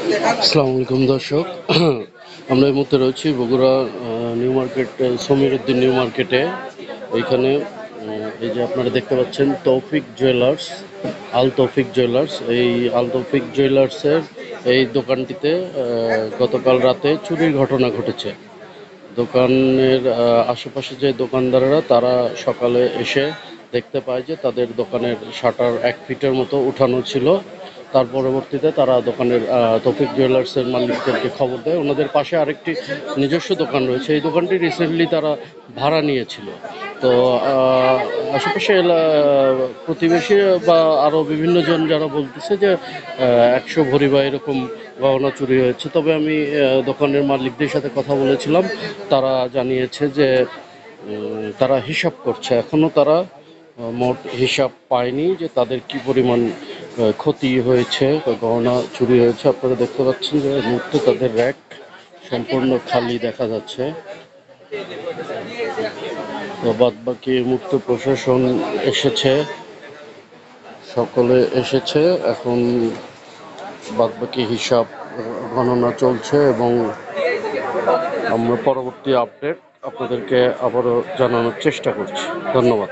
আসসালামু আলাইকুম দর্শক। আমরা এই মুহূর্তে রয়েছি Bogura new market, Samir Uddin new মার্কেটে। এইখানে এই যে আপনারা দেখতে পাচ্ছেন তৌফিক জুয়েলার্স, আল তৌফিক জুয়েলার্স। এই আল তৌফিক জুয়েলার্সের এই দোকানটিতে গতকাল রাতে চুরির ঘটনা ঘটেছে। দোকানের আশেপাশে যে দোকানদারেরা তারা সকালে এসে দেখতে পায় যে তাদের দোকানের শাটার 1 ফিটের মতো উঠানো ছিল। তার পরবর্তীতে তারা দোকানের তৌফিক জুয়েলার্সের মালিকদেরকে খবর দেয়। ওনাদের পাশে আরেকটি নিজস্ব দোকান রয়েছে, এই দোকানটি রিসেন্টলি তারা ভাড়া নিয়েছিল। তো আশেপাশে প্রতিবেশী বা আরও বিভিন্ন জন যারা বলতেছে যে 100 ভরি বা এরকম গহনা চুরি হয়েছে। তবে আমি দোকানের মালিকদের সাথে কথা বলেছিলাম, তারা জানিয়েছে যে তারা হিসাব করছে, এখনও তারা মোট হিসাব পায়নি যে তাদের কি পরিমাণ ক্ষতি হয়েছে, গহনা চুরি হয়েছে। আপনারা দেখতে পাচ্ছেন যে এই মুহূর্তে তাদের র্যাক সম্পূর্ণ খালি দেখা যাচ্ছে। তো বাদ বাকি এই মুহূর্তে প্রশাসন এসেছে, সকলে এসেছে, এখন বাদবাকি হিসাব গণনা চলছে এবং আমরা পরবর্তী আপডেট আপনাদেরকে আবারও জানানোর চেষ্টা করছি। ধন্যবাদ।